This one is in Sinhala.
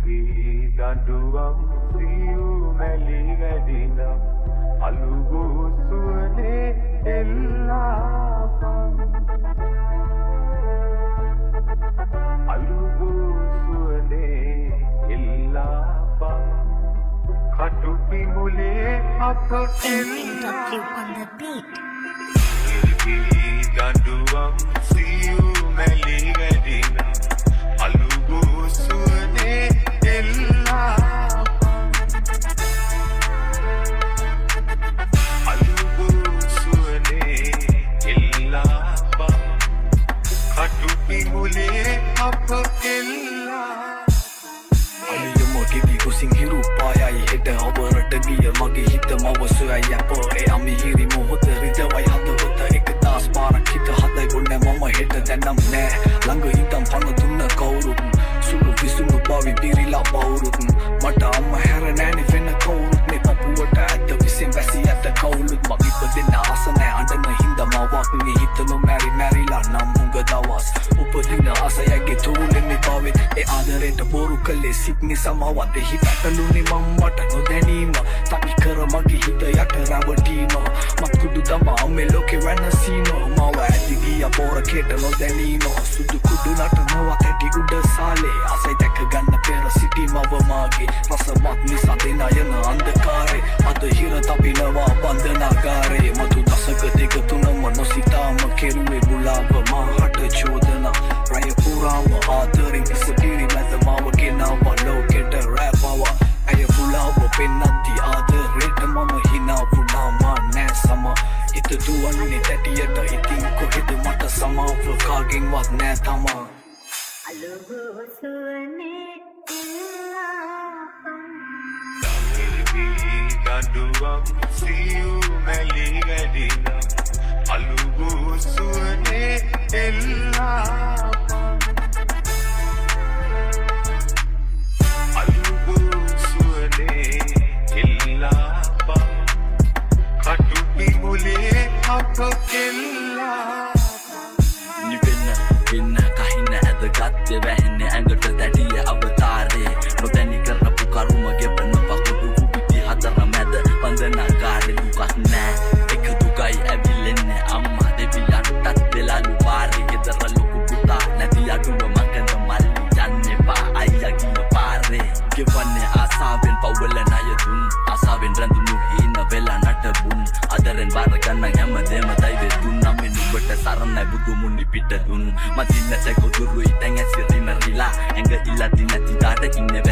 දඬුවම් සියුමැලි වැඩිනම් අලුගෝ සුවනේ එල්ලාපන් අලුගෝ සුවනේ එල්ලාපන් කටුපි මුලේ අප දඬුවම් සියුමැලි වැඩිනම් අලුගෝ සුවනේ Kucing hirup payai hita oberata dia mage hita mawasai apa ami hiri mohota ridawai hadawata ektas parak hita hadai gonne mama hita danam ne langa hitam panga dunna kawurut sulu visunu bawi birila bawurut mata amma hera nani fenna kawurut me papuwata adda visen vasi atta kawurut magi padenna asana andana hinda mawak ni hitanu mari la nam hunga dawas upadina asayage thulenne bawe e adarenta boru kalle sikni samawat හිතටලුනේ මම්මට නොදැනීම තනි කර මගේ හිත යට රැවටීම මත්කුඩු තමා මේ ලෝකෙ වෙනසීම මව ඇදි ගිය පොර කෙට නොදැනීම සුදු කුඩු නටනවා කැටි උඩ සාලේ ආසයි දැක ගන්න පෙර සිටි මව මාගේ රසවත් නිසා දෙන යන අන්ධකාරේ අද හිර තපිනවා බන්ධනාගාරේ මතු දසක දෙක තුනම නොසිතාම කෙරුවේ බුලාව මහට චෝදනා රය පුරාම ආදරෙන් ඉසපිරි මැද මව ගෙනාව ලෝකෙට රැපව ඇය බුලාව පෙන්නත්ති ආදරේට මම හිනා වුණා නෑ සම හිත දුවන්නේ තැටියට ඉතින් කොහෙද මට සමාව කාගෙන්වත් නෑ තමා අලුගෝ සුවනේ දඬුවම් සියුමැලි වැඩිනම් අලුගෝ සුවනේ එල්ලාපන් අලුගෝ සුවනේ එල්ලාපන් කටුපි මුලේ අප එල්ලාපන් නිවෙන්න වෙන්න කහින ඇදගත්තේ වැහෙන්නේ ඇඟට දැඩිය අවතාරේ නොදැනි කරපු කරුම ගෙවන්න පකුඩු කුපිටි හතර මැද බන්ධනාගාරේ දුකක් නෑ එක දුකයි ඇවිලෙන්නේ අම්මා දෙවියන්ටත් දෙලාලු පාරේ ගෙදර ලොකු පුතා නැති අඩුව මකඳ මල්ලි යන්න එපා අයියා ගිය පාරේ ගෙවන්නේ ආසාවෙන් පවුල ණය දුන් ආසාවෙන් රැඳුණු හීන වෙලා නටබුන් අදරෙන් බාර ගන්න හැමදේම දෛවය දුන්නා මෙන්න ඔබට සරණයි බුදු මුනි පිට දුන් මදින්නට ගොදුරුයි දැන් ඇසිරි මරිලා ඇඟ ඉල්ලති නැති දාට ඉන්නේ